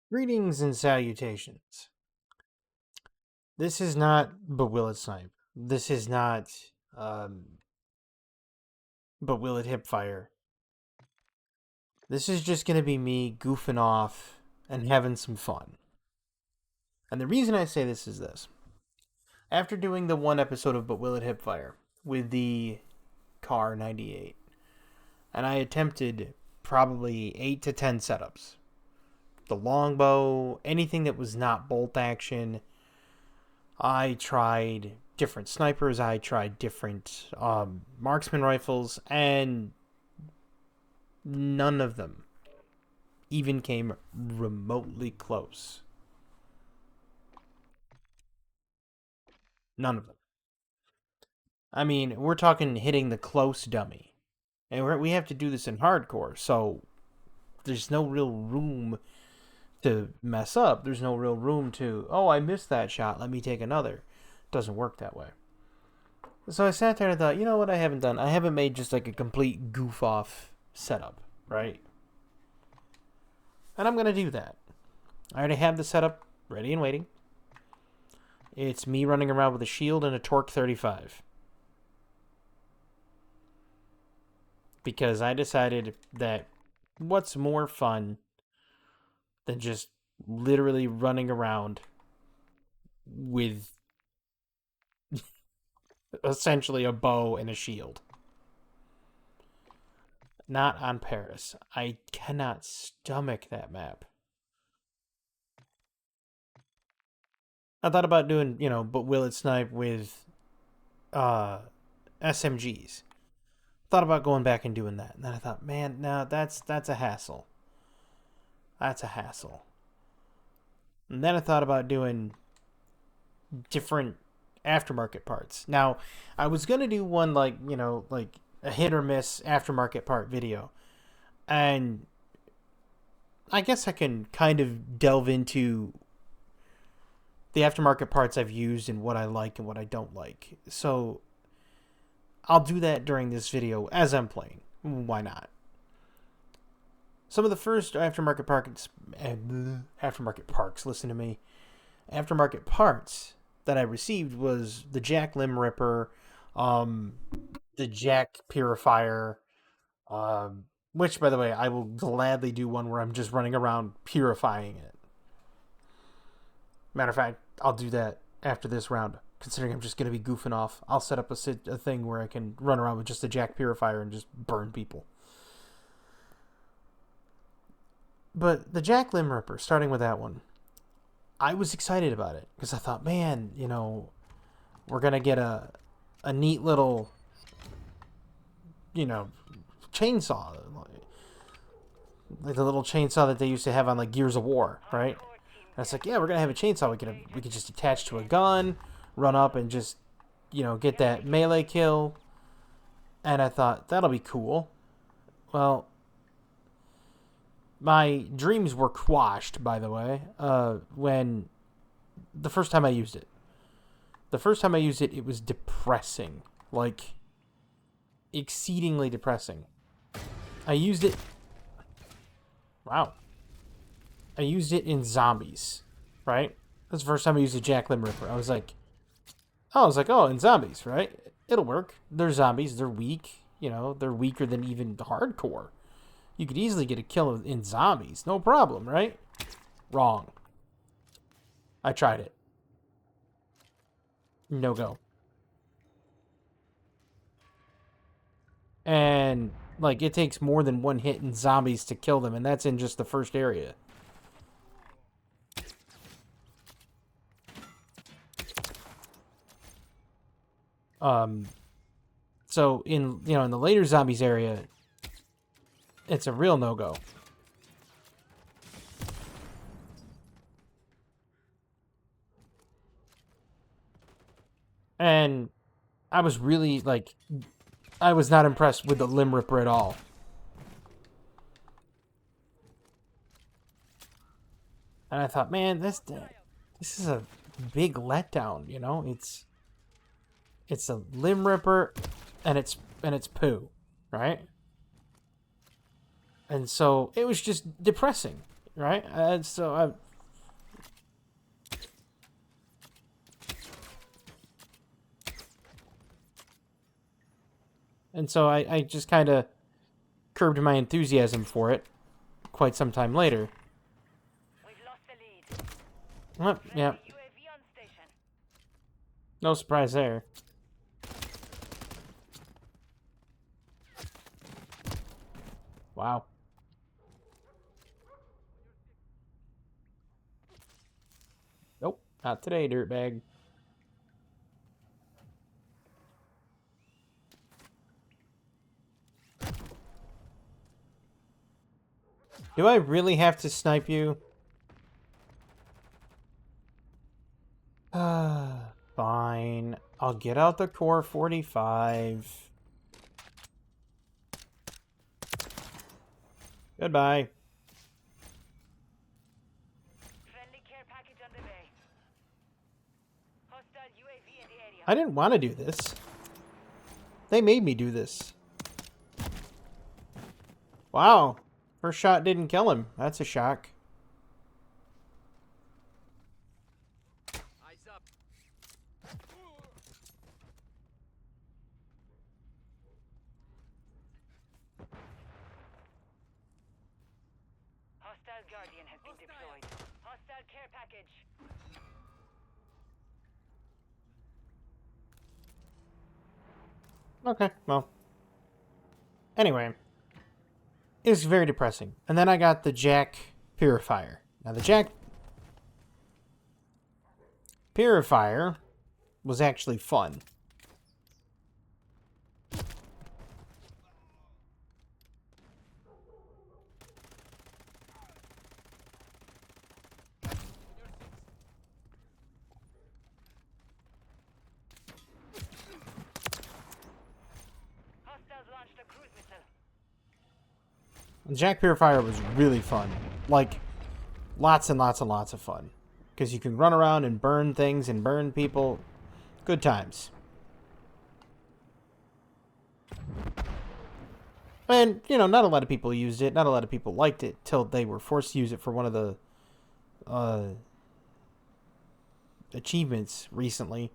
Greetings and salutations. This is not But Will It Snipe. This is not But Will It Hipfire. This is just going to be me goofing off and having some fun. And the reason I say this is this. After doing the one episode of But Will It Hipfire with the Car 98, and I attempted probably 8 to 10 setups. The longbow, anything that was not bolt action, I tried different snipers. I tried different marksman rifles, and none of them even came remotely close. None of them. I mean, we're talking hitting the close dummy, and we have to do this in hardcore, so there's no real room to mess up. There's no real room to, oh, I missed that shot. Let me take another. It doesn't work that way. So I sat there and thought, you know what I haven't done? I haven't made just like a complete goof off setup, right? And I'm going to do that. I already have the setup ready and waiting. It's me running around with a shield and a Torque 35. Because I decided that what's more fun than just literally running around with essentially a bow and a shield. Not on Paris. I cannot stomach that map. I thought about doing, but will it snipe with uh SMGs? Thought about going back and doing that. And then I thought, man, no, that's a hassle. That's a hassle. And then I thought about doing different aftermarket parts. Now, I was gonna do one like a hit or miss aftermarket part video. And I guess I can kind of delve into the aftermarket parts I've used and what I like and what I don't like. So I'll do that during this video as I'm playing. Why not? Some of the first aftermarket parts, listen to me, aftermarket parts that I received was the Jack Limb Ripper, um, the Jack Purifier, which, by the way, I will gladly do one where I'm just running around purifying it. Matter of fact, I'll do that after this round. Considering I'm just going to be goofing off, I'll set up a thing where I can run around with just the Jack Purifier and just burn people. But the Jack Limb Ripper, starting with that one, I was excited about it because I thought, man, we're going to get a neat little, chainsaw. Like the little chainsaw that they used to have on like Gears of War, right? And it's like, yeah, we're gonna have a chainsaw. We could just attach to a gun, run up and just, get that melee kill. And I thought that'll be cool. Well, my dreams were quashed, by the way, when the first time I used it. The first time I used it, it was depressing, like exceedingly depressing. I used it. Wow. I used it in zombies, right? That's the first time I used a Jack Limb Ripper. I was like, oh, in zombies, right? It'll work. They're zombies. They're weak. They're weaker than even hardcore. You could easily get a kill in zombies. No problem, right? Wrong. I tried it. No go. And, like, it takes more than one hit in zombies to kill them, and that's in just the first area. So in the later zombies area, it's a real no-go. And I was really I was not impressed with the Limb Ripper at all. And I thought, man, this is a big letdown. It's a Limb Ripper, and it's poo, right? And so it was just depressing. right? So I just kind of curbed my enthusiasm for it quite some time later. We've lost the lead. Well, yeah, UAV on station. no surprise there. Wow. Nope, not today, dirtbag. Do I really have to snipe you? Fine. I'll get out the core 45. Goodbye. Friendly care package on the way. Hostile UAV in the area. I didn't want to do this. They made me do this. Wow. First shot didn't kill him. That's a shock. Eyes up. Hostile Guardian has been deployed. Hostile care package. Okay, well. Anyway. It's very depressing. And then I got the Jack Purifier. Now the Jack Purifier was actually fun. Hostiles launched a cruise missile. The Jack Purifier was really fun. Like, lots and lots and lots of fun. Because you can run around and burn things and burn people. Good times. And, you know, not a lot of people used it. Not a lot of people liked it till they were forced to use it for one of the achievements recently.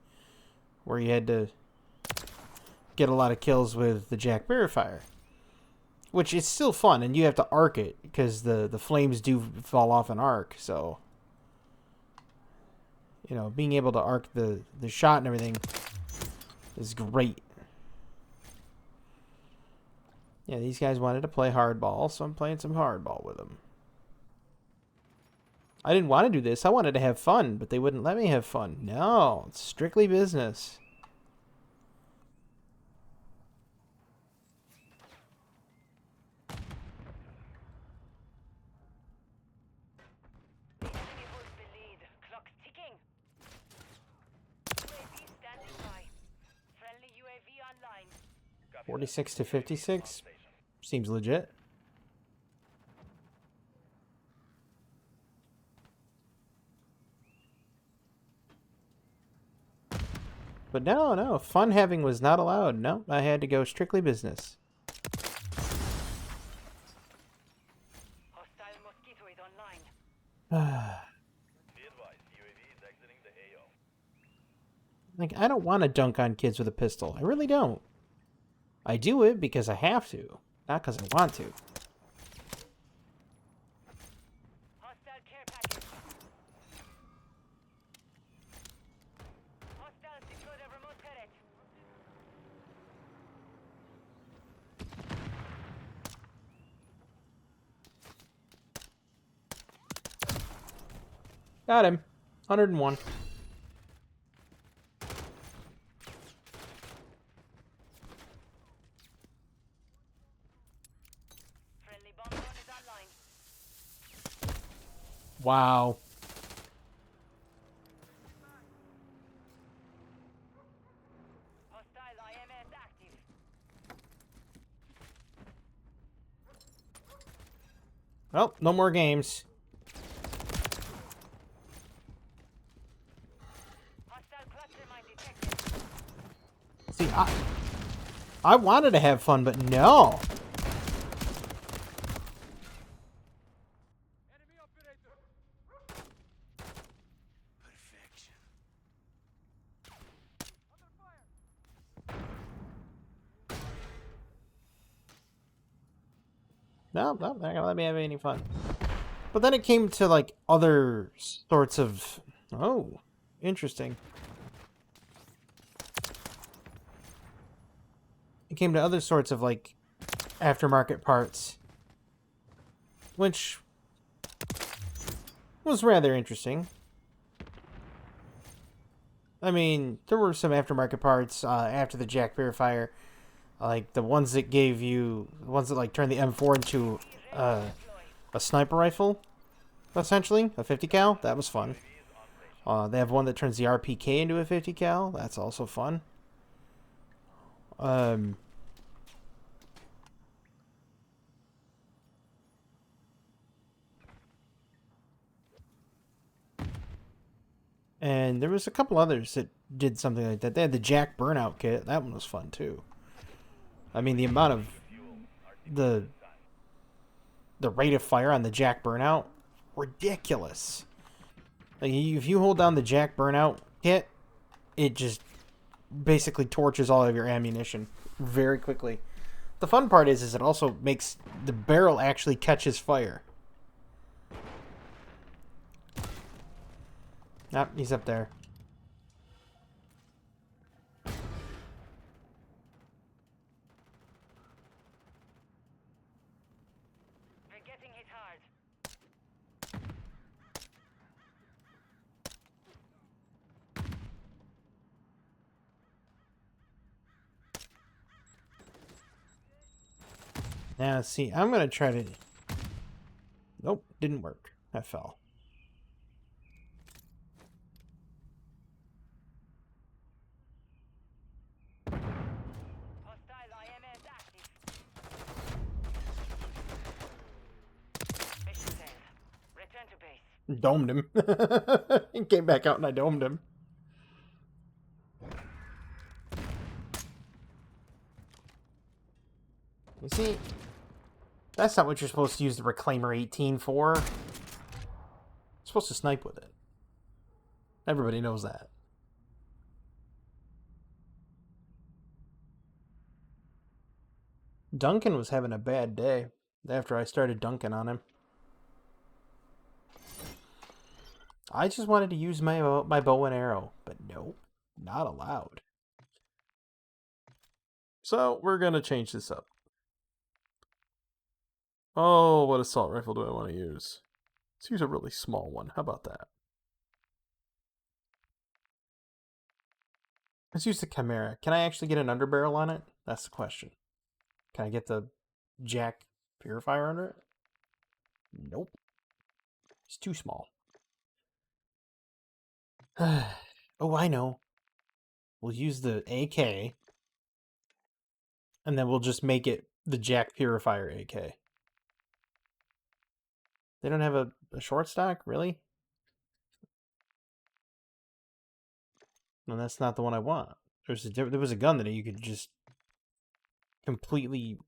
Where you had to get a lot of kills with the Jack Purifier. Which is still fun, and you have to arc it, because the flames do fall off an arc, so... You know, being able to arc the shot and everything is great. Yeah, these guys wanted to play hardball, so I'm playing some hardball with them. I didn't want to do this. I wanted to have fun, but they wouldn't let me have fun. No, it's strictly business. The enemy holds the lead. Clock's ticking. UAV standing by. Friendly UAV online. 46 to 56 seems legit. But no, fun having was not allowed. No, I had to go strictly business. Hostile Mosquito is online. Be advised, UAV is exiting the AO. Like, I don't want to dunk on kids with a pistol. I really don't. I do it because I have to, not because I want to. Hostile care package. Hostiles deployed a remote turret. Got him. 101. Friendly bomb drone is online. Wow. Hostile IMS active. Well, no more games. Hostile cluster mine detected. See, I wanted to have fun, but no. Enemy up No, no, they're not gonna let me have any fun. But then it came to like other sorts of. Oh, interesting. It came to other sorts of like aftermarket parts, which was rather interesting. I mean, there were some aftermarket parts after the Jack Purifier, like the ones that gave you, the ones that like turned the M4 into uh, a sniper rifle, essentially a 50 cal. That was fun. They have one that turns the RPK into a 50 cal. That's also fun. Um, and there was a couple others that did something like that. They had the Jack Burnout kit. That one was fun too. I mean, the amount of the the rate of fire on the Jack Burnout, ridiculous. Like if you hold down the Jack Burnout kit, it just basically torches all of your ammunition very quickly. The fun part is it also makes the barrel actually catches fire. Ah, he's up there. We're getting hit hard. Now, see, I'm gonna try to. Nope, didn't work. I fell. Hostile IMS active. Mission failed. Return to base. Domed him. He came back out and I domed him. You see, that's not what you're supposed to use the Reclaimer 18 for. You're supposed to snipe with it. Everybody knows that. Duncan was having a bad day after I started dunking on him. I just wanted to use my bow and arrow, but nope, not allowed. So we're gonna change this up. Oh, what assault rifle do I want to use? Let's use a really small one. How about that? Let's use the Chimera. Can I actually get an underbarrel on it? That's the question. Can I get the Jack Purifier under it? Nope. It's too small. Oh, I know. We'll use the AK, and then we'll just make it the Jack Purifier AK. They don't have a short stock, really? No, that's not the one I want. There was a gun that you could just completely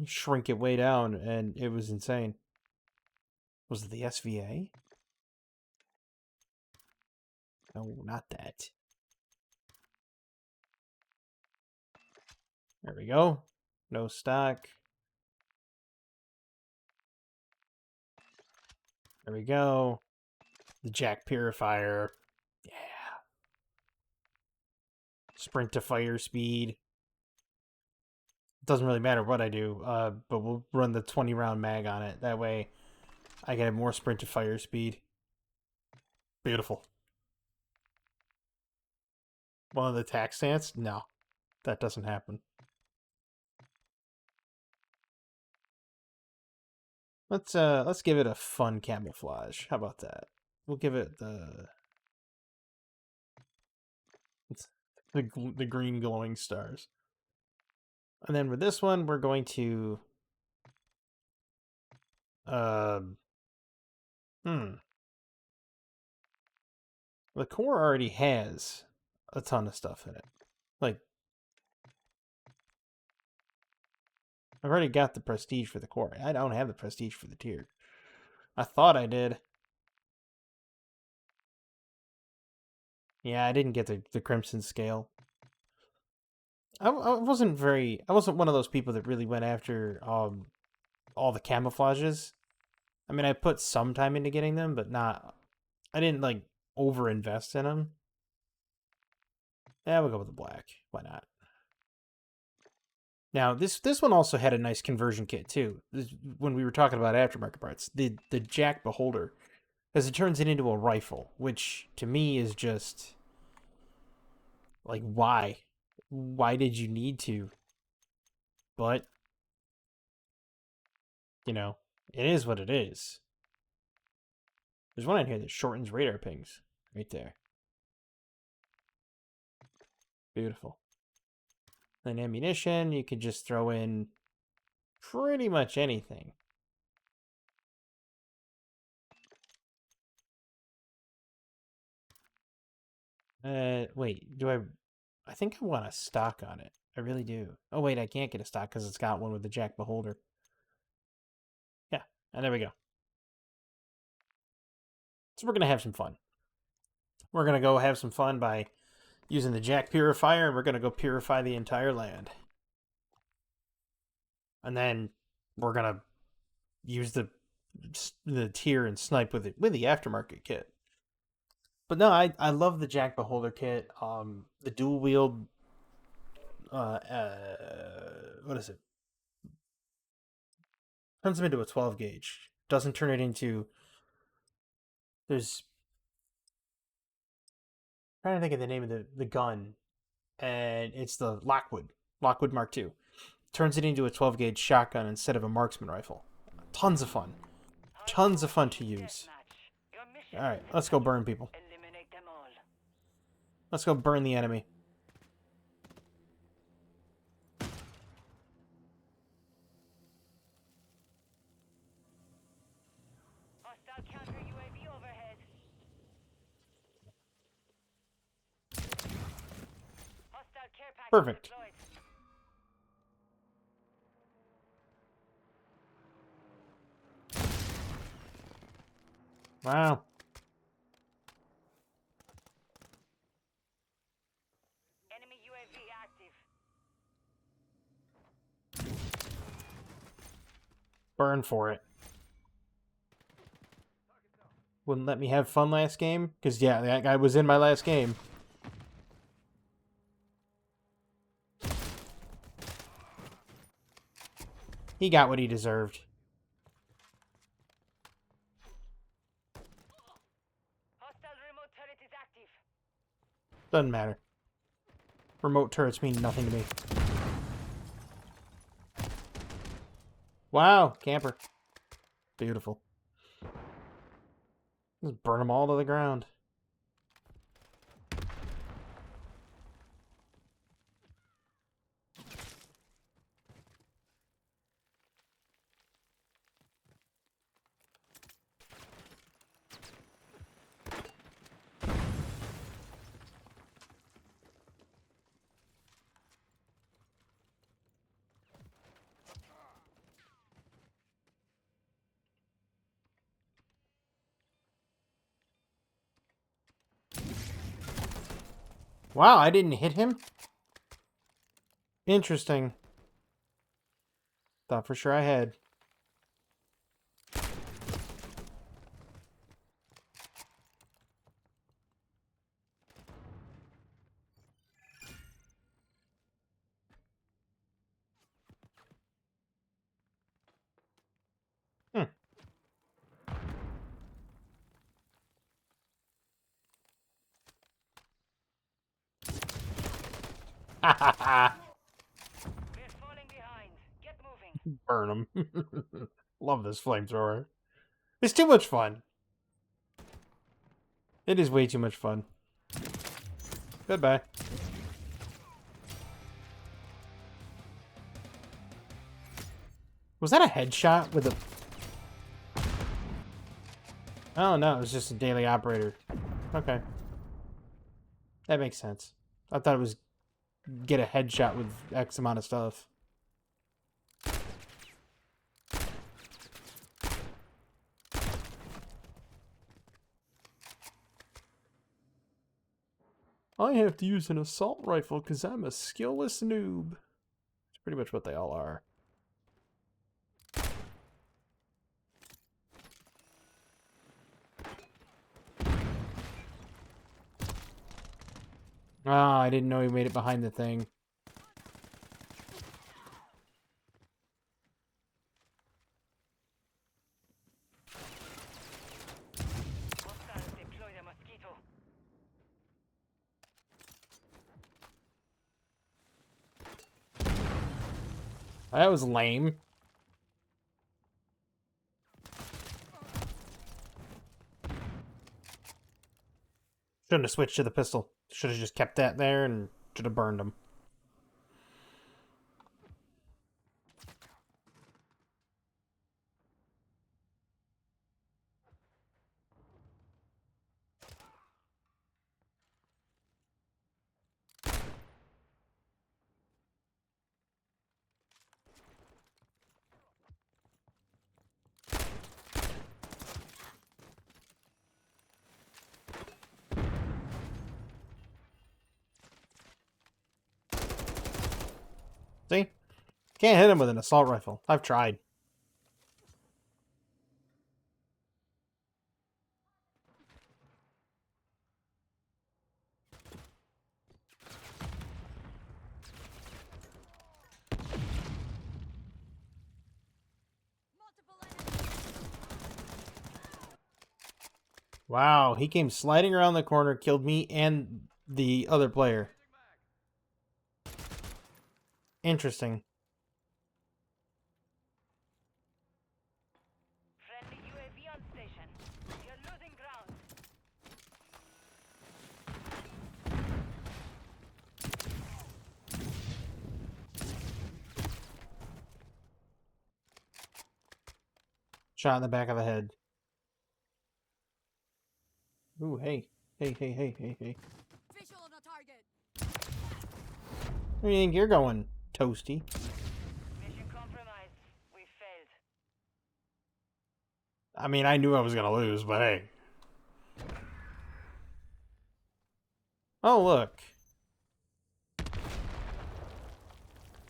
shrink it way down, and it was insane. Was it the SVA? No, not that. There we go. No stock. There we go. The Jack Purifier. Yeah. Sprint to fire speed. Doesn't really matter what I do, but we'll run the 20 round mag on it. That way I get more sprint to fire speed. Beautiful. One of the tack stance? No, that doesn't happen. Let's give it a fun camouflage. How about that? We'll give it the green glowing stars. And then with this one, we're going to the core already has a ton of stuff in it. Like I've already got the prestige for the core. I don't have the prestige for the tier. I thought I did. Yeah, I didn't get the crimson scale. I wasn't one of those people that really went after all the camouflages. I mean, I put some time into getting them, but not. I didn't like over invest in them. Yeah, we'll go with the black. Why not? Now, this one also had a nice conversion kit too. When we were talking about aftermarket parts, the Jack Beholder, as it turns it into a rifle, which to me is just like why? Why did you need to? But you know, it is what it is. There's one in here that shortens radar pings, right there. Beautiful. Then ammunition, you could just throw in pretty much anything. Wait, do I think I want a stock on it. I really do. Oh, wait, I can't get a stock because it's got one with the Jack Beholder. Yeah, and there we go. So we're going to have some fun. We're going to go have some fun by using the Jack Purifier, and we're going to go purify the entire land. And then we're going to use the tier and snipe with the aftermarket kit. But no, I love the Jack Beholder kit. The dual wield. What is it? Turns them into a 12 gauge. Doesn't turn it into. There's. I'm trying to think of the name of the gun, and it's the Lockwood Mark II. Turns it into a 12 gauge shotgun instead of a marksman rifle. Tons of fun. Tons of fun to use. Alright, let's go burn people. Eliminate them all. Let's go burn the enemy. Hostile counter UAV overhead. Hostile care package Perfect. deployed. Wow. Enemy UAV active. Burn for it. Wouldn't let me have fun last game? Because, yeah, that guy was in my last game. He got what he deserved. Hostile remote turret is active. Doesn't matter. Remote turrets mean nothing to me. Wow, camper. Beautiful. Just burn them all to the ground. Wow, I didn't hit him? Interesting. Thought for sure I had. Hmm. Ha ha ha. We're falling behind. Get moving. Burn them. Love this flamethrower. It's too much fun. It is way too much fun. Goodbye. Was that a headshot with a... Oh, no, it was just a daily operator. Okay. That makes sense. I thought it was get a headshot with X amount of stuff. I have to use an assault rifle because I'm a skillless noob. It's pretty much what they all are. Ah, I didn't know he made it behind the thing. Hostiles deploy the mosquito. That was lame. Shouldn't have switched to the pistol. Should have just kept that there and should have burned him. See? Can't hit him with an assault rifle. I've tried. Wow, he came sliding around the corner, killed me and the other player. Interesting. Friendly UAV on station. You're losing ground. Shot in the back of the head. Ooh, hey. Hey. Visual on a target. Where do you think you're going, Toasty? Mission compromised. We failed. I mean, I knew I was gonna lose, but hey. Oh, look.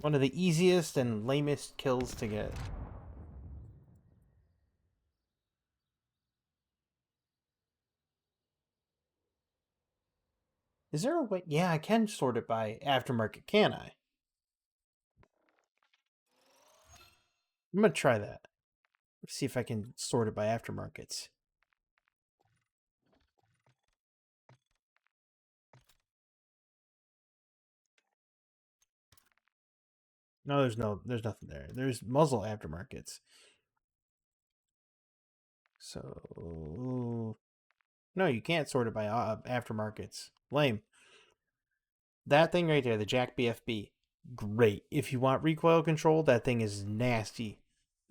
One of the easiest and lamest kills to get. Is there a way? Yeah, I can sort it by aftermarket, can I? I'm gonna try that. See if I can sort it by aftermarkets. No, there's nothing there. There's muzzle aftermarkets. So no, you can't sort it by aftermarkets. Lame. That thing right there, the Jack BFB, great. If you want recoil control, that thing is nasty.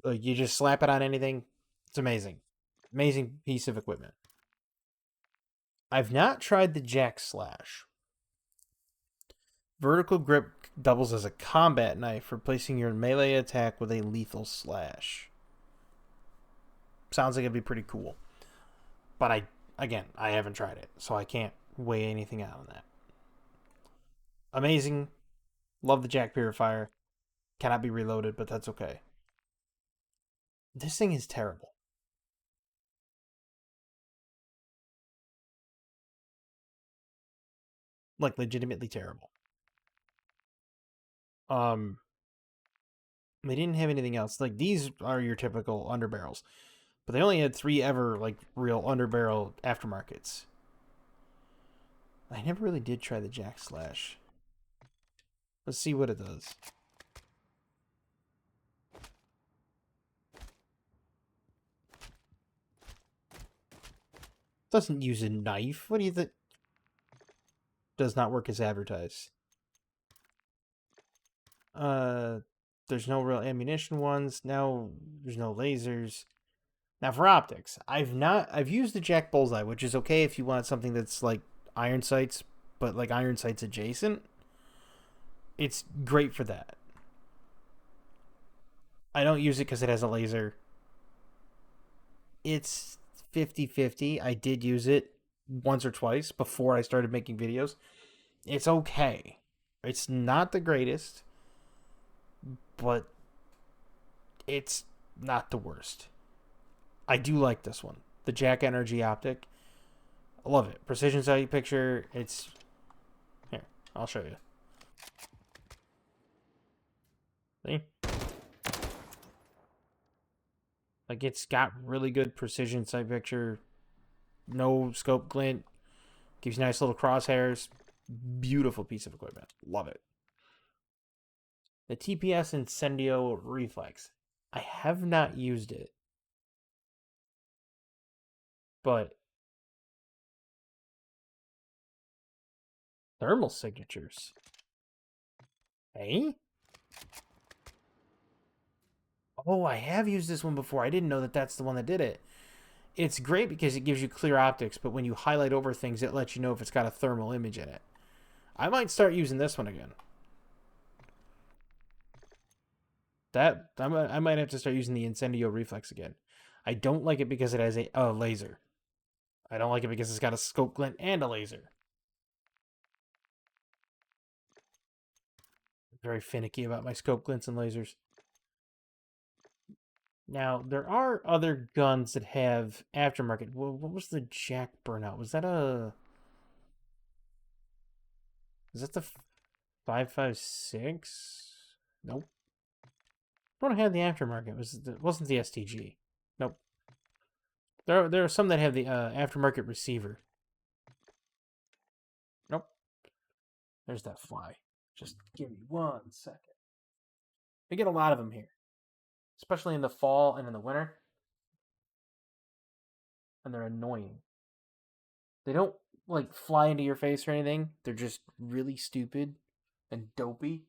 Like you just slap it on anything, it's amazing. Amazing piece of equipment. I've not tried the Jack Slash. Vertical grip doubles as a combat knife, replacing your melee attack with a lethal slash. Sounds like it'd be pretty cool. But I haven't tried it, so I can't weigh anything out on that. Amazing. Love the Jack Purifier. Cannot be reloaded, but that's okay. This thing is terrible. Like legitimately terrible. They didn't have anything else. Like these are your typical underbarrels. But they only had 3 ever like real underbarrel aftermarkets. I never really did try the Jack Slash. Let's see what it does. Doesn't use a knife. What do you think? Does not work as advertised. There's no real ammunition ones. Now there's no lasers. Now for optics, I've used the Jack Bullseye, which is okay if you want something that's like iron sights, but like iron sights adjacent. It's great for that. I don't use it because it has a laser. It's 50-50. I did use it once or twice before I started making videos. It's okay. It's not the greatest, but it's not the worst. I do like this one. The Jack Energy Optic. I love it. Precision sight picture. It's... Here. I'll show you. See? Like, it's got really good precision sight picture. No scope glint. Gives you nice little crosshairs. Beautiful piece of equipment. Love it. The TPS Incendio Reflex. I have not used it. But thermal signatures. Hey? Oh, I have used this one before. I didn't know that that's the one that did it. It's great because it gives you clear optics, but when you highlight over things, it lets you know if it's got a thermal image in it. I might start using this one again. I might have to start using the Incendio Reflex again. I don't like it because it has a laser. I don't like it because it's got a scope glint and a laser. I'm very finicky about my scope glints and lasers. Now, there are other guns that have aftermarket. What was the Jack burnout? Was that a... Is that the 5.56? Nope. I don't have the aftermarket. It wasn't the STG. Nope. There are some that have the aftermarket receiver. Nope. There's that fly. Just give me 1 second. We get a lot of them here, especially in the fall and in the winter. And they're annoying. They don't like fly into your face or anything. They're just really stupid and dopey.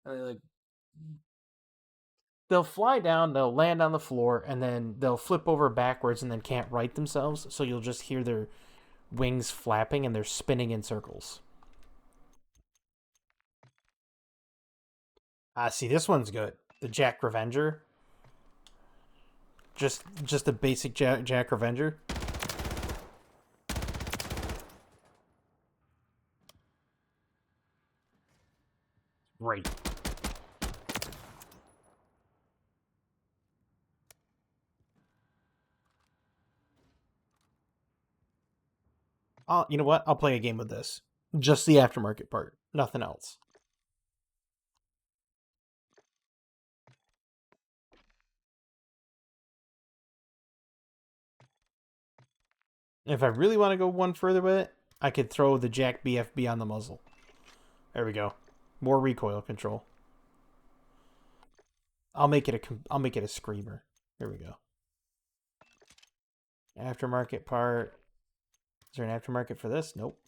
And they'll fly down, they'll land on the floor, and then they'll flip over backwards and then can't right themselves. So you'll just hear their wings flapping and they're spinning in circles. See, this one's good. The Jack Revenger. Just a basic Jack Revenger. Great. You know what? I'll play a game with this. Just the aftermarket part. Nothing else. If I really want to go one further with it, I could throw the Jack BFB on the muzzle. There we go. More recoil control. I'll make it a screamer. Here we go. Aftermarket part. Is there an aftermarket for this? Nope.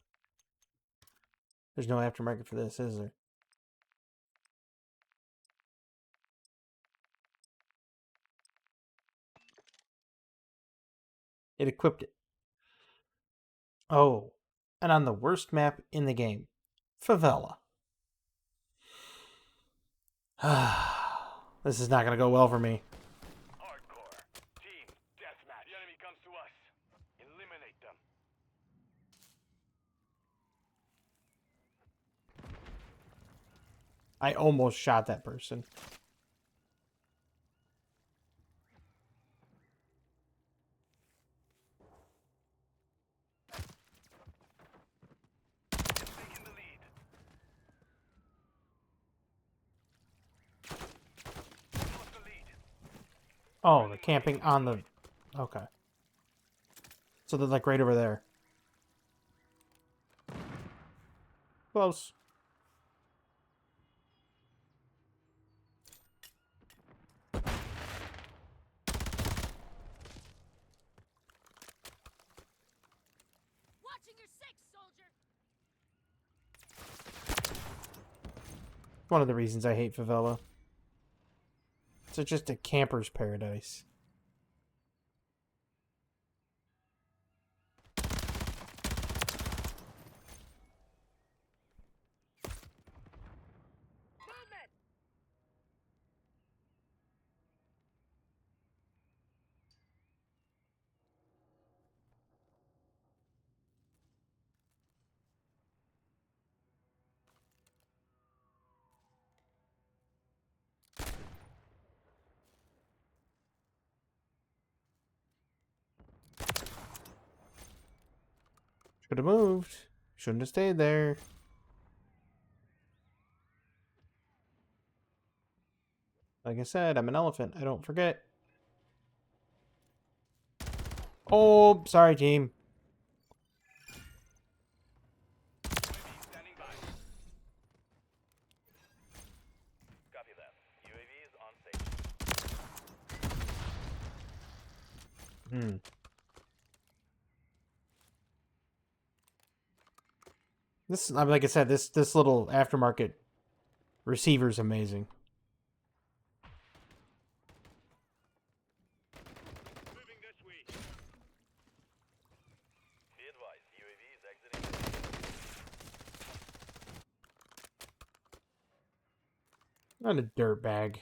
There's no aftermarket for this, is there? It equipped it. Oh. And on the worst map in the game. Favela. This is not going to go well for me. Hardcore. Team, deathmatch. The enemy comes to us. Eliminate them. I almost shot that person. Taking the lead. Lost the lead. Oh, the camping on the... Okay. So they're like right over there. Close. Watching your six, soldier. One of the reasons I hate Favela. It's just a camper's paradise. Movement! Should have moved. Shouldn't have stayed there. Like I said, I'm an elephant. I don't forget. Oh, sorry, team. UAV standing by. Copy that. UAV is on station. Hmm. This, I mean, like I said, this little aftermarket receiver is amazing. Moving this way. Be advised, UAV is exiting. Not a dirtbag.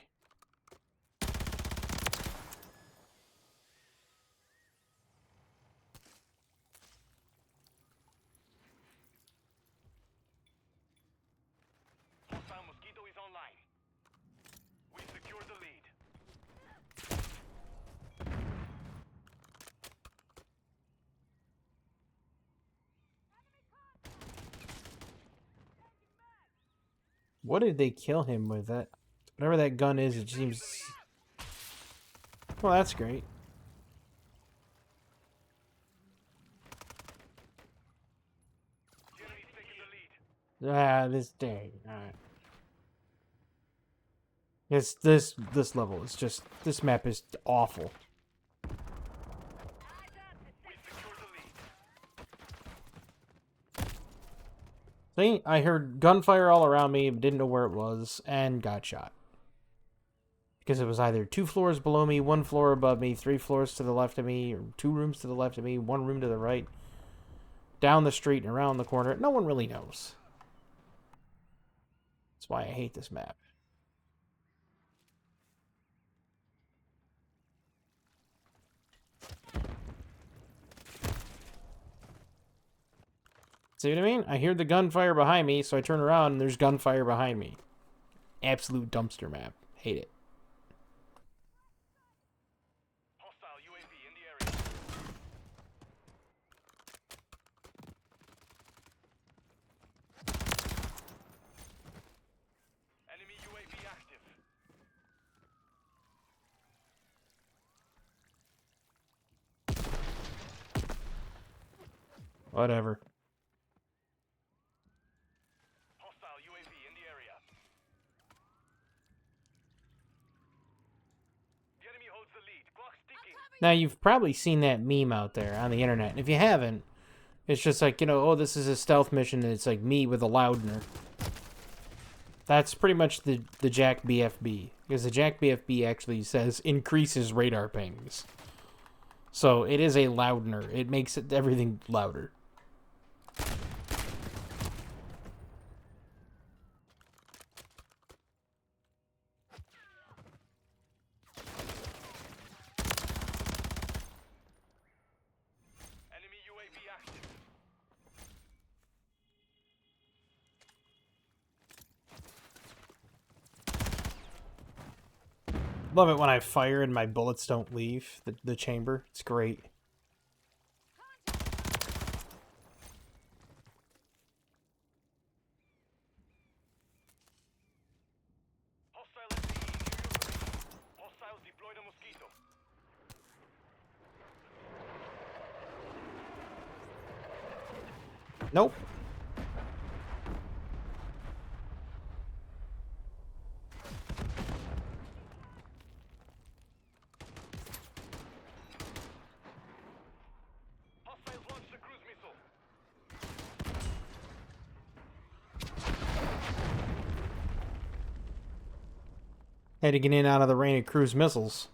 Hostile Mosquito is online. We secured the lead. What did they kill him with? That whatever that gun is, it seems. Well, that's great. The enemy's taking the lead. Ah, this dang. Alright. This level is just, this map is awful. We secured the lead. See, I heard gunfire all around me, didn't know where it was, and got shot. Because it was either 2 floors below me, 1 floor above me, 3 floors to the left of me, or 2 rooms to the left of me, 1 room to the right, down the street and around the corner. No one really knows. That's why I hate this map. See what I mean? I hear the gunfire behind me, so I turn around and there's gunfire behind me. Absolute dumpster map. Hate it. Hostile UAV in the area. Enemy UAV active. Whatever. Hostile UAV in the area. The enemy holds the lead. Clock's ticking. Now, you've probably seen that meme out there on the internet. And if you haven't, it's just like, you know, oh, this is a stealth mission, and it's like me with a Loudner. That's pretty much the Jack BFB. Because the Jack BFB actually says increases radar pings. So it is a Loudner. It makes it everything louder. Enemy UAV active. Love it when I fire and my bullets don't leave the chamber. It's great. Hostile FPE near your position. Hostiles deployed a mosquito. Nope. Hostiles launched a cruise missile. Had to get in and out of the rain of cruise missiles.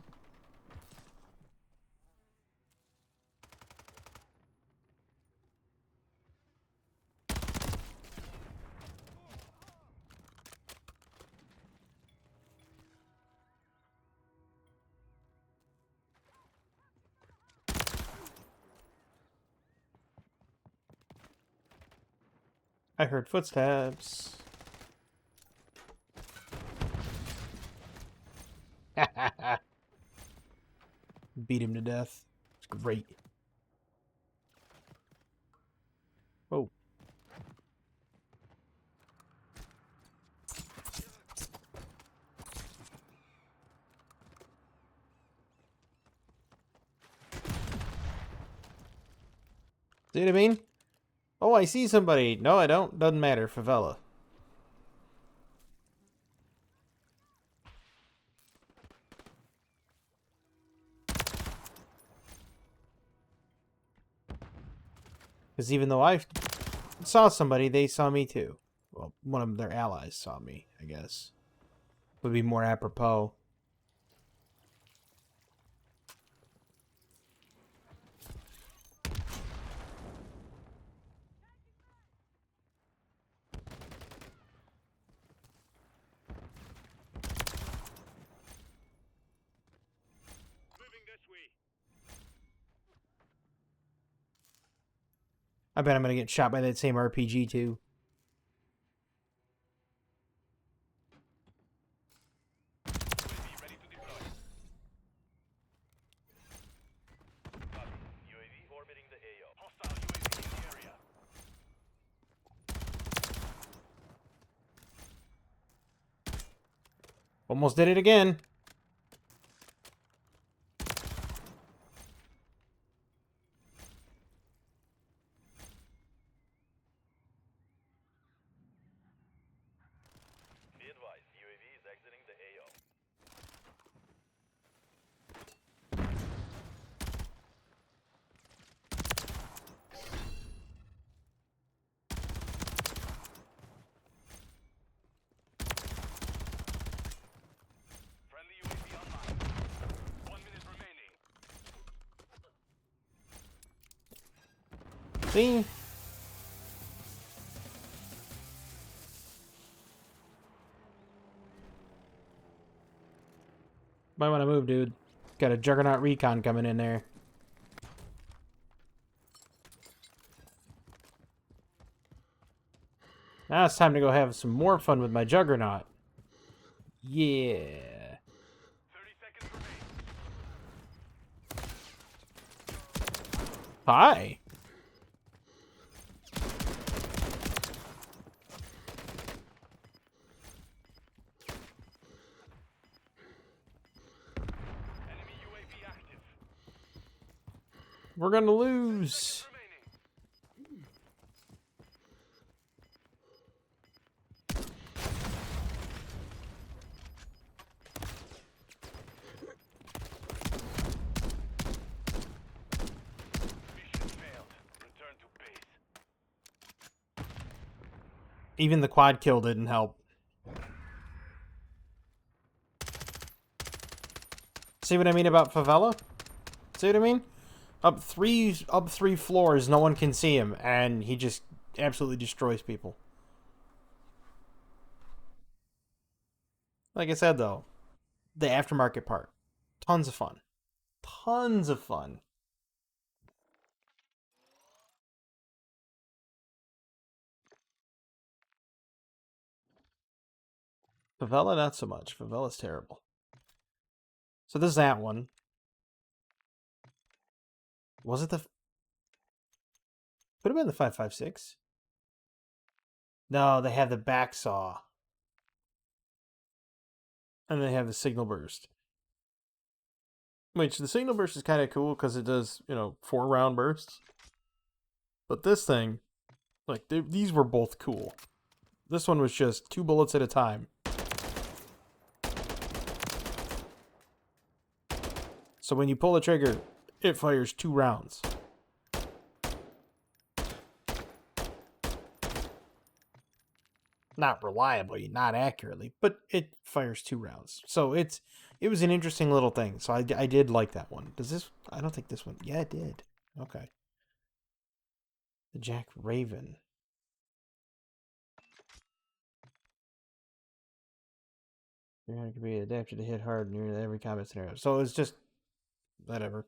I heard footsteps. Beat him to death. It's great. Oh. See what I mean? Oh, I see somebody. No, I don't. Doesn't matter. Favela. Because even though I saw somebody, they saw me too. Well, one of their allies saw me, I guess. Would be more apropos. Moving this way. I bet I'm going to get shot by that same RPG too. UAV ready to deploy. Copy. UAV orbiting the AO. Hostile UAV in the area. Almost did it again. Be advised, UAV is exiting the AO. Friendly UAV online. 1 minute remaining. See? Might want to move, dude. Got a Juggernaut recon coming in there. Now it's time to go have some more fun with my Juggernaut. Yeah. 30 seconds remain. Hi. Enemy UAV active. We're gonna lose. Remaining. Mission failed. Return to base. Even the quad kill didn't help. See what I mean about Favela? See what I mean? Up three floors, no one can see him, and he just absolutely destroys people. Like I said, though, the aftermarket part, tons of fun. Tons of fun. Favela, not so much. Favela's terrible. So this is that one. Was it the... Could have been the 5.56. No, they have the back saw. And they have the signal burst. Which, the signal burst is kind of cool because it does, 4-round bursts. But this thing, like, these were both cool. This one was just 2 bullets at a time. So when you pull the trigger, it fires 2 rounds. Not reliably, not accurately, but it fires 2 rounds. So it was an interesting little thing. So I did like that one. Does this... I don't think this one... Yeah, it did. Okay. The Jack Raven. It can be adapted to hit hard in nearly every combat scenario. So it's just... whatever.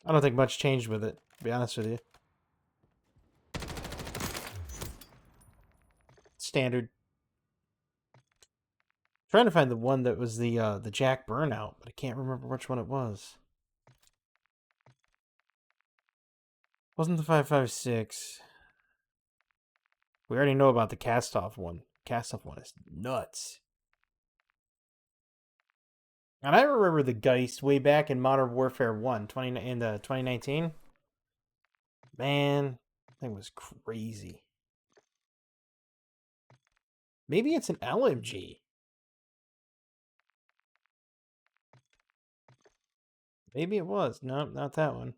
I don't think much changed with it, to be honest with you. Standard. Trying to find the one that was the Jack Burnout, but I can't remember which one it was. Wasn't the 5.56. We already know about the cast-off one. Cast-off one is nuts. And I remember the Geist way back in Modern Warfare 1, in 2019. Man, that thing was crazy. Maybe it's an LMG. Maybe it was. No, not that one.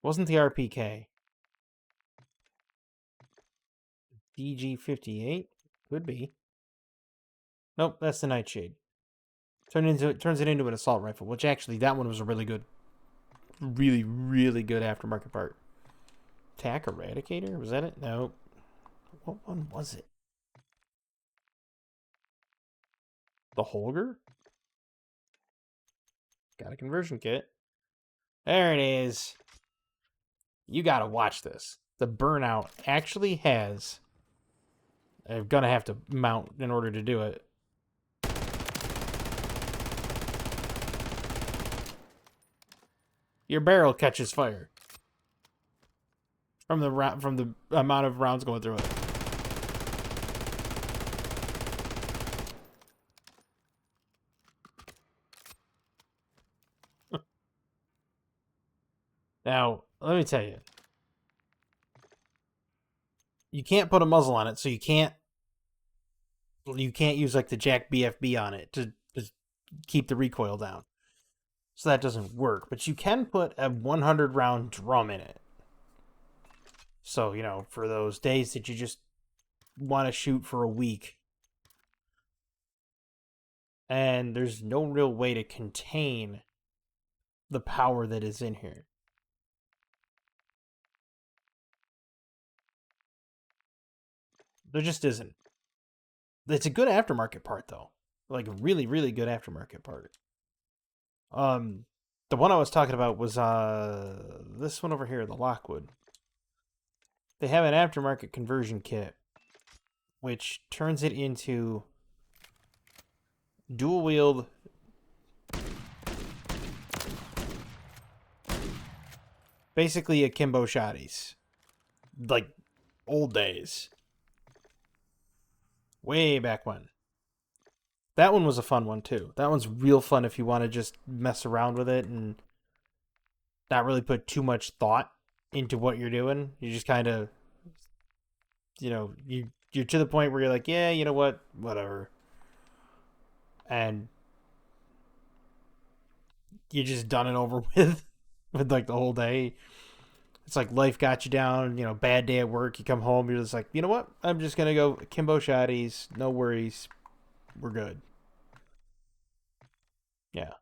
Wasn't the RPK. DG58? Could be. Nope, that's the Nightshade. Turns it into an assault rifle, which actually that one was a really good, really good aftermarket part. TAC Eradicator? Was that it? No. What one was it? The Holger? Got a conversion kit. There it is. You gotta watch this. The Burnout actually has... I'm gonna have to mount in order to do it. Your barrel catches fire from the amount of rounds going through it. Now, let me tell you, you can't put a muzzle on it, so you can't use like the Jack BFB on it to keep the recoil down. So that doesn't work, but you can put a 100 round drum in it. So, you know, for those days that you just want to shoot for a week, and there's no real way to contain the power that is in here. There just isn't. It's a good aftermarket part though. Like a really, really good aftermarket part. The one I was talking about was this one over here, the Lockwood. They have an aftermarket conversion kit which turns it into dual wield basically akimbo shotties. Like old days. Way back when. That one was a fun one too. That one's real fun if you want to just mess around with it and not really put too much thought into what you're doing. You just kind of, you know, you're to the point where you're like, yeah, you know what, whatever, and you're just done and over with like the whole day. It's like life got you down, you know, bad day at work. You come home, you're just like, you know what, I'm just gonna go Kimbo Shotties, no worries, we're good. Yeah,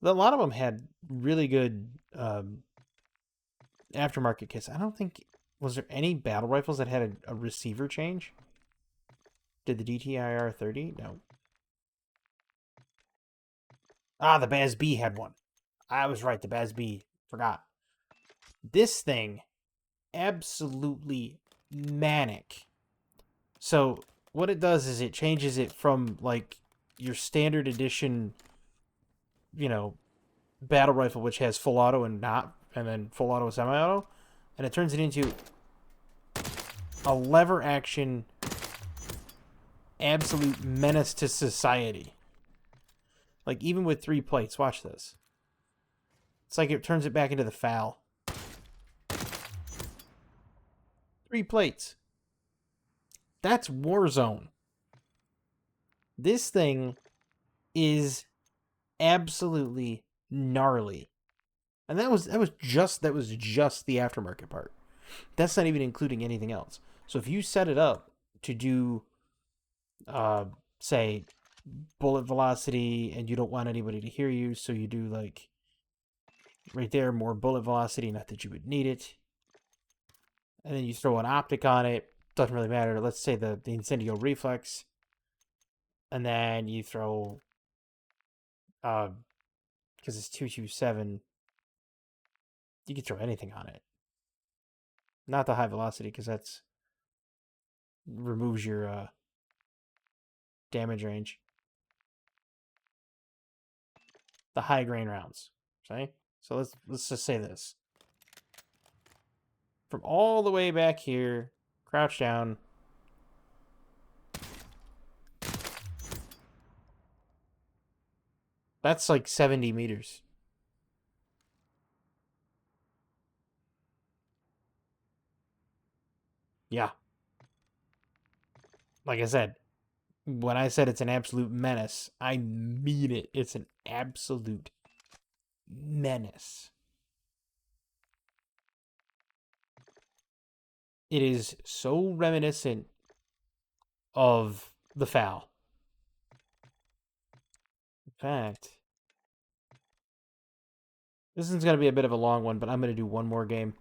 a lot of them had really good aftermarket kits. I don't think was there any battle rifles that had a receiver change. Did the DTIR 30? No. Ah, the Baz B had one. I was right. The Baz B. Forgot. This thing, absolutely manic. So what it does is it changes it from like your standard edition, you know, battle rifle, which has full auto and not, and then full auto and semi-auto, and it turns it into a lever action, absolute menace to society. Like even with 3 plates, watch this. It's like it turns it back into the FAL. 3 plates. That's Warzone. This thing is absolutely gnarly. And that was just the aftermarket part. That's not even including anything else. So if you set it up to do say bullet velocity and you don't want anybody to hear you, so you do like right there more bullet velocity, not that you would need it. And then you throw an optic on it, doesn't really matter. Let's say the Incendio reflex. And then you throw because it's 227, you can throw anything on it. Not the high velocity, because that's removes your damage range. The high grain rounds. Okay? So let's just say this. From all the way back here, crouch down. That's like 70 meters. Yeah, like I said, when I said it's an absolute menace, I mean it. It's an absolute menace. It is so reminiscent of the foul. In fact, this is going to be a bit of a long one, but I'm going to do one more game.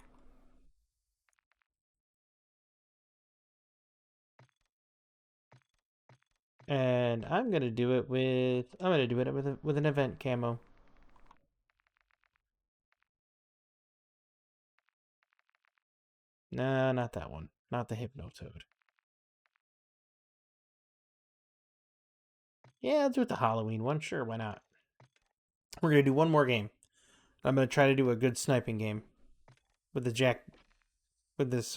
And I'm going to do it with an event camo. Nah, not that one. Not the Hypnotoad. Yeah, I'll do it the Halloween one. Sure, why not? We're going to do one more game. I'm going to try to do a good sniping game with the Jack with this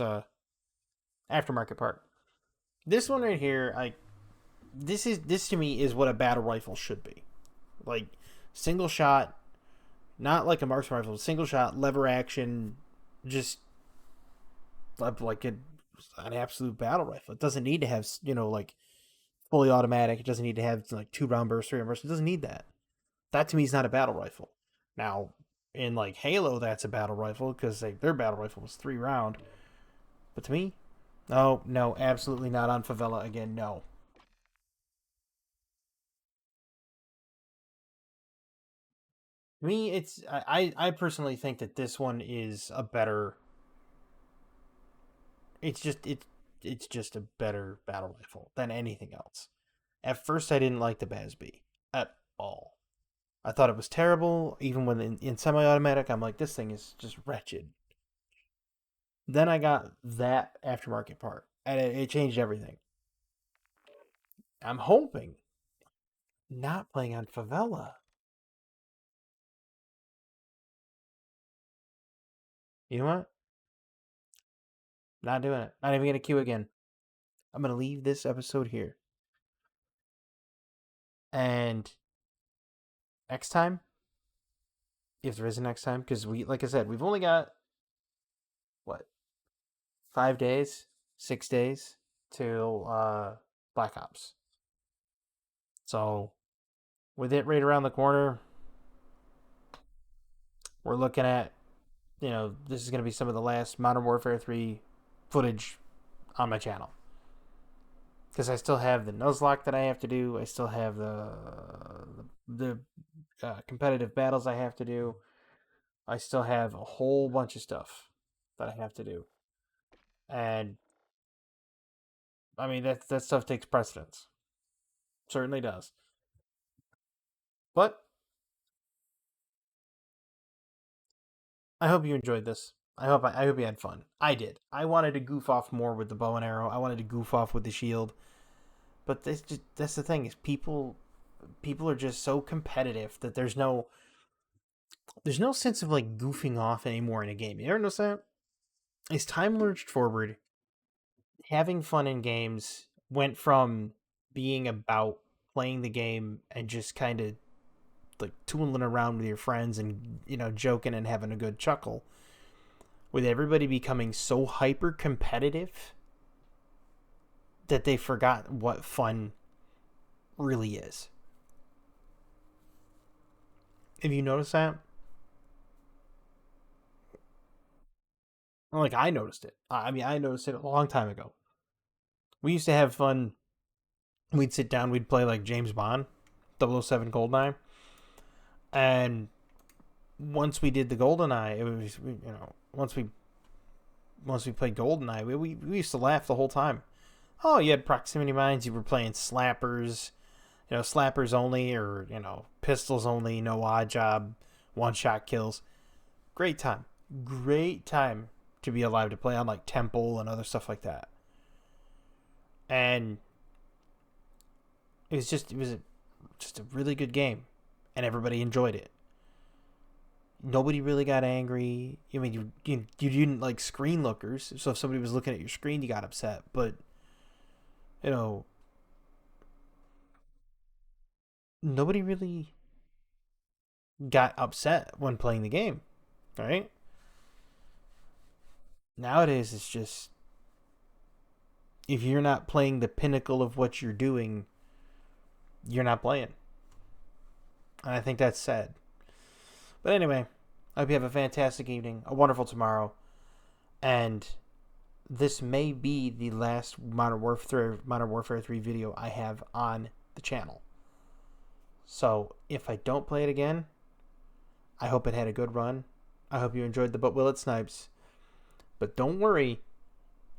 aftermarket part. This one right here, this to me is what a battle rifle should be. Like single shot, not like a marksman rifle, single shot, lever action, just like an absolute battle rifle. It doesn't need to have like fully automatic. It doesn't need to have like 2 round bursts, 3 round bursts. It doesn't need that. That to me is not a battle rifle. Now in like Halo, that's a battle rifle because their battle rifle was 3 round. But to me, oh no, absolutely not on Favela again. No. Me, I personally think that this one is a better. It's just it's just a better battle rifle than anything else. At first, I didn't like the BAS-B at all. I thought it was terrible. Even when in semi-automatic, I'm like, this thing is just wretched. Then I got that aftermarket part, and it changed everything. I'm hoping not playing on Favela. You know what? Not doing it. Not even gonna queue again. I'm gonna leave this episode here. And next time, if there is a next time, because like I said, we've only got what 5 days, 6 days till Black Ops. So with it right around the corner, we're looking at this is gonna be some of the last Modern Warfare 3 footage on my channel because I still have the Nuzlocke that I have to do. I still have the competitive battles I have to do. I still have a whole bunch of stuff that I have to do, and I mean that stuff takes precedence. Certainly does. But I hope you enjoyed this. I hope you had fun. I did. I wanted to goof off more with the bow and arrow. I wanted to goof off with the shield. But that's the thing is people are just so competitive that there's no sense of like goofing off anymore in a game. You ever notice that? As time lurched forward, having fun in games went from being about playing the game and just kind of like tooling around with your friends and joking and having a good chuckle, with everybody becoming so hyper competitive that they forgot what fun really is. Have you noticed that? Like I noticed it. I mean, I noticed it a long time ago. We used to have fun. We'd sit down, we'd play like James Bond, 007 Goldeneye, and once we did the Goldeneye, it was once we played Goldeneye, we used to laugh the whole time. Oh, you had proximity mines. You were playing slappers, slappers only, or pistols only. No odd job, 1-shot kills. Great time, great time to be alive to play on like Temple and other stuff like that. And it was just a really good game, and everybody enjoyed it. Nobody really got angry. I mean, you didn't like screen lookers, so if somebody was looking at your screen, you got upset. But you know, nobody really got upset when playing the game, right? Nowadays, it's just if you're not playing the pinnacle of what you're doing, you're not playing. And I think that's sad. But anyway, I hope you have a fantastic evening, a wonderful tomorrow, and this may be the last Modern Warfare 3 video I have on the channel. So if I don't play it again, I hope it had a good run. I hope you enjoyed the But Will It Snipes. But don't worry.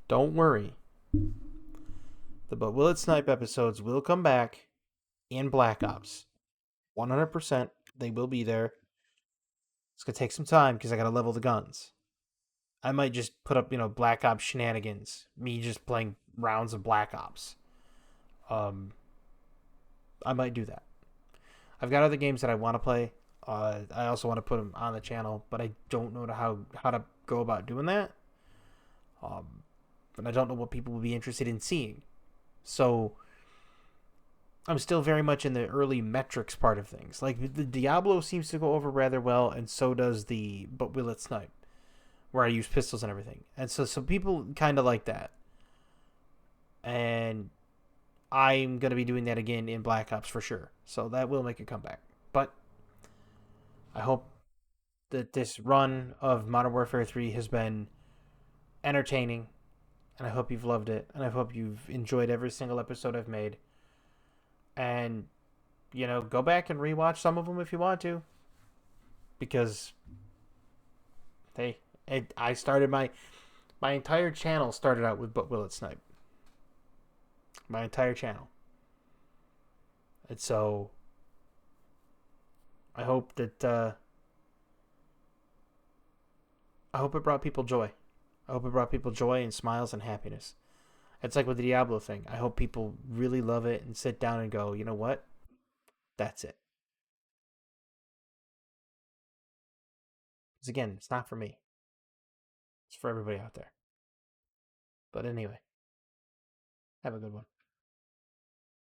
Don't worry. The But Will It Snipe episodes will come back in Black Ops. 100%. They will be there. It's going to take some time because I got to level the guns. I might just put up, Black Ops Shenanigans. Me just playing rounds of Black Ops. I might do that. I've got other games that I want to play. I also want to put them on the channel, but I don't know how to go about doing that. And I don't know what people will be interested in seeing. So I'm still very much in the early metrics part of things. Like the Diablo seems to go over rather well, and so does the But Will It Snipe, where I use pistols and everything. And so people kind of like that. And I'm going to be doing that again in Black Ops for sure. So that will make a comeback. But I hope that this run of Modern Warfare 3 has been entertaining. And I hope you've loved it. And I hope you've enjoyed every single episode I've made. And, go back and rewatch some of them if you want to. Because, hey, I started my entire channel started out with But Will It Snipe. My entire channel. And so I hope that I hope it brought people joy. I hope it brought people joy and smiles and happiness. It's like with the Diablo thing. I hope people really love it and sit down and go, you know what? That's it. Because again, it's not for me. It's for everybody out there. But anyway, have a good one.